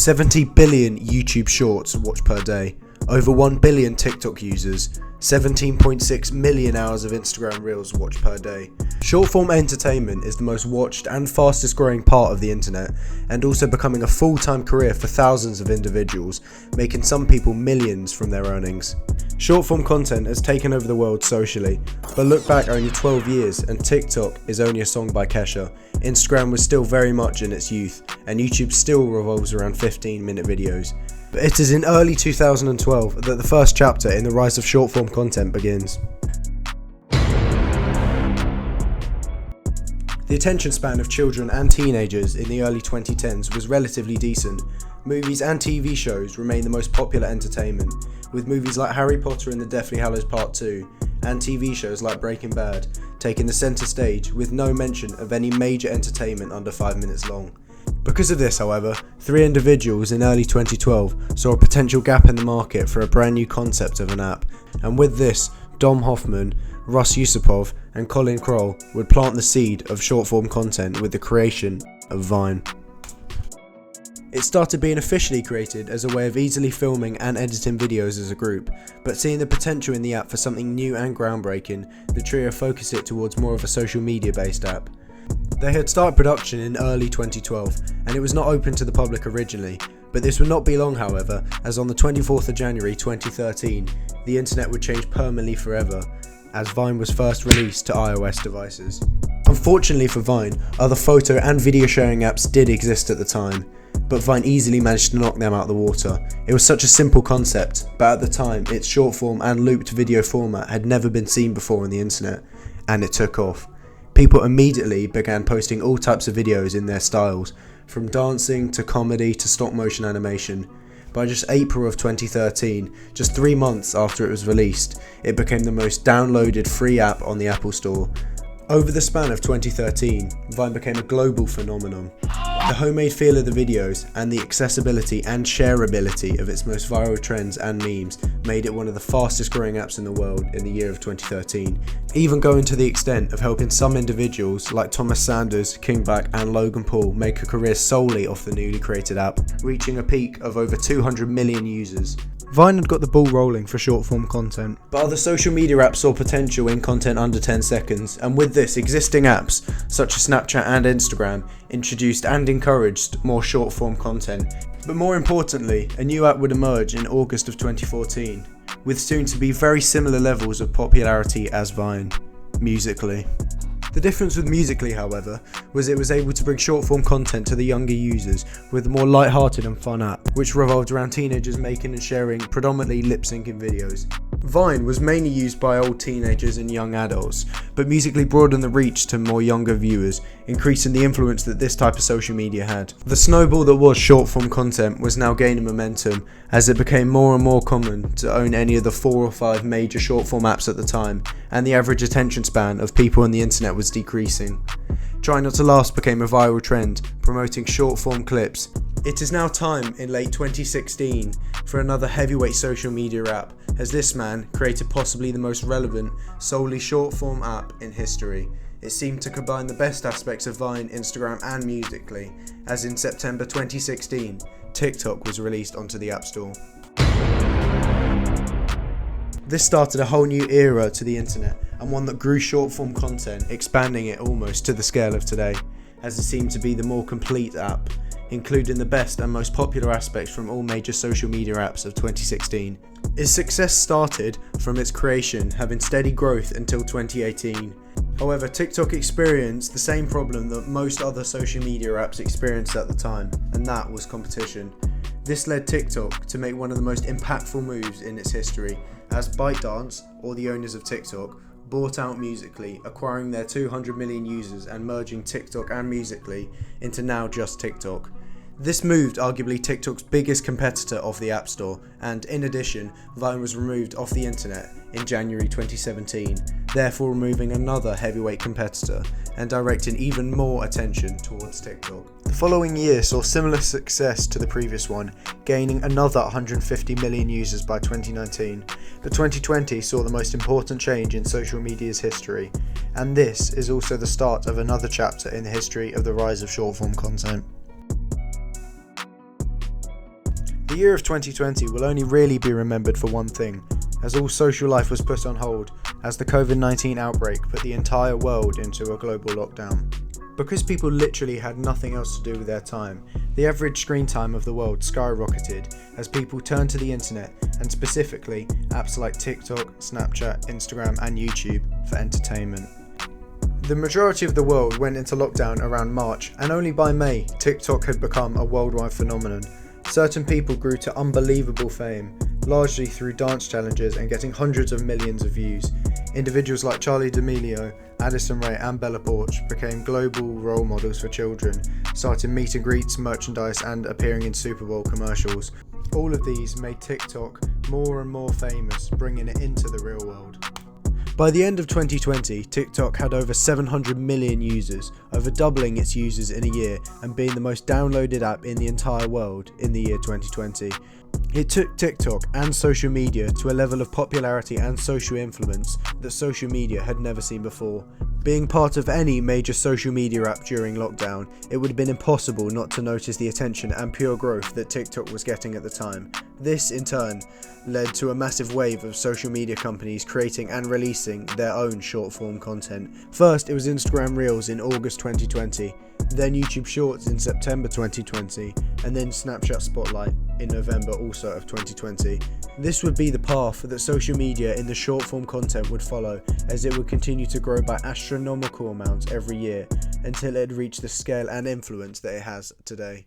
70 billion YouTube Shorts watched per day, over 1 billion TikTok users, 17.6 million hours of Instagram Reels watched per day. Short-form entertainment is the most watched and fastest growing part of the internet, and also becoming a full-time career for thousands of individuals, making some people millions from their earnings. Short-form content has taken over the world socially, but look back only 12 years and TikTok is only a song by Kesha. Instagram was still very much in its youth, and YouTube still revolves around 15-minute videos. But it is in early 2012 that the first chapter in the rise of short-form content begins. The attention span of children and teenagers in the early 2010s was relatively decent. Movies and TV shows remain the most popular entertainment, with movies like Harry Potter and the Deathly Hallows Part 2 and TV shows like Breaking Bad taking the centre stage, with no mention of any major entertainment under 5 minutes long. Because of this, however, 3 individuals in early 2012 saw a potential gap in the market for a brand new concept of an app, and with this, Dom Hoffman, Russ Yusupov and Colin Kroll would plant the seed of short-form content with the creation of Vine. It started being officially created as a way of easily filming and editing videos as a group, but seeing the potential in the app for something new and groundbreaking, the trio focused it towards more of a social media based app. They had started production in early 2012, and it was not open to the public originally, but this would not be long, however, as on the 24th of January 2013, the internet would change permanently forever, as Vine was first released to iOS devices. Unfortunately for Vine, other photo and video sharing apps did exist at the time, but Vine easily managed to knock them out of the water. It was such a simple concept, but at the time, its short form and looped video format had never been seen before on the internet, and it took off. People immediately began posting all types of videos in their styles, from dancing to comedy to stop motion animation. By just April of 2013, just 3 months after it was released, it became the most downloaded free app on the Apple Store. Over the span of 2013, Vine became a global phenomenon. The homemade feel of the videos and the accessibility and shareability of its most viral trends and memes made it one of the fastest growing apps in the world in the year of 2013, even going to the extent of helping some individuals like Thomas Sanders, Kingback and Logan Paul make a career solely off the newly created app, reaching a peak of over 200 million users. Vine had got the ball rolling for short-form content, but other social media apps saw potential in content under 10 seconds, and with this, existing apps, such as Snapchat and Instagram, introduced and encouraged more short-form content. But more importantly, a new app would emerge in August of 2014, with soon to be very similar levels of popularity as Vine, Musical.ly. The difference with Musical.ly, however, was it was able to bring short-form content to the younger users with a more light-hearted and fun app, which revolved around teenagers making and sharing predominantly lip-syncing videos. Vine was mainly used by old teenagers and young adults, but Musical.ly broadened the reach to more younger viewers, increasing the influence that this type of social media had. The snowball that was short-form content was now gaining momentum, as it became more and more common to own any of the 4 or 5 major short-form apps at the time, and the average attention span of people on the internet was decreasing. Try Not to Laugh became a viral trend, promoting short-form clips. It is now time in late 2016 for another heavyweight social media app, as this man created possibly the most relevant, solely short-form app in history. It seemed to combine the best aspects of Vine, Instagram and Musical.ly, as in September 2016, TikTok was released onto the App Store. This started a whole new era to the internet, and one that grew short-form content, expanding it almost to the scale of today, as it seemed to be the more complete app, including the best and most popular aspects from all major social media apps of 2016. Its success started from its creation, having steady growth until 2018. However, TikTok experienced the same problem that most other social media apps experienced at the time, and that was competition. This led TikTok to make one of the most impactful moves in its history, as ByteDance, or the owners of TikTok, bought out Musical.ly, acquiring their 200 million users and merging TikTok and Musical.ly into now just TikTok. This moved arguably TikTok's biggest competitor off the App Store, and in addition, Vine was removed off the internet in January 2017, therefore removing another heavyweight competitor and directing even more attention towards TikTok. The following year saw similar success to the previous one, gaining another 150 million users by 2019, but 2020 saw the most important change in social media's history, and this is also the start of another chapter in the history of the rise of short-form content. The year of 2020 will only really be remembered for one thing, as all social life was put on hold as the COVID-19 outbreak put the entire world into a global lockdown. Because people literally had nothing else to do with their time, the average screen time of the world skyrocketed as people turned to the internet, and specifically apps like TikTok, Snapchat, Instagram and YouTube for entertainment. The majority of the world went into lockdown around March, and only by May, TikTok had become a worldwide phenomenon. Certain people grew to unbelievable fame, largely through dance challenges and getting hundreds of millions of views. Individuals like Charli D'Amelio, Addison Rae and Bella Poarch became global role models for children, starting meet and greets, merchandise and appearing in Super Bowl commercials. All of these made TikTok more and more famous, bringing it into the real world. By the end of 2020, TikTok had over 700 million users, over doubling its users in a year and being the most downloaded app in the entire world in the year 2020. It took TikTok and social media to a level of popularity and social influence that social media had never seen before. Being part of any major social media app during lockdown, it would have been impossible not to notice the attention and pure growth that TikTok was getting at the time. This, in turn, led to a massive wave of social media companies creating and releasing their own short-form content. First, it was Instagram Reels in August 2020, then YouTube Shorts in September 2020, and then Snapchat Spotlight in November also of 2020. This would be the path that social media in the short-form content would follow, as it would continue to grow by astronomical amounts every year until it had reached the scale and influence that it has today.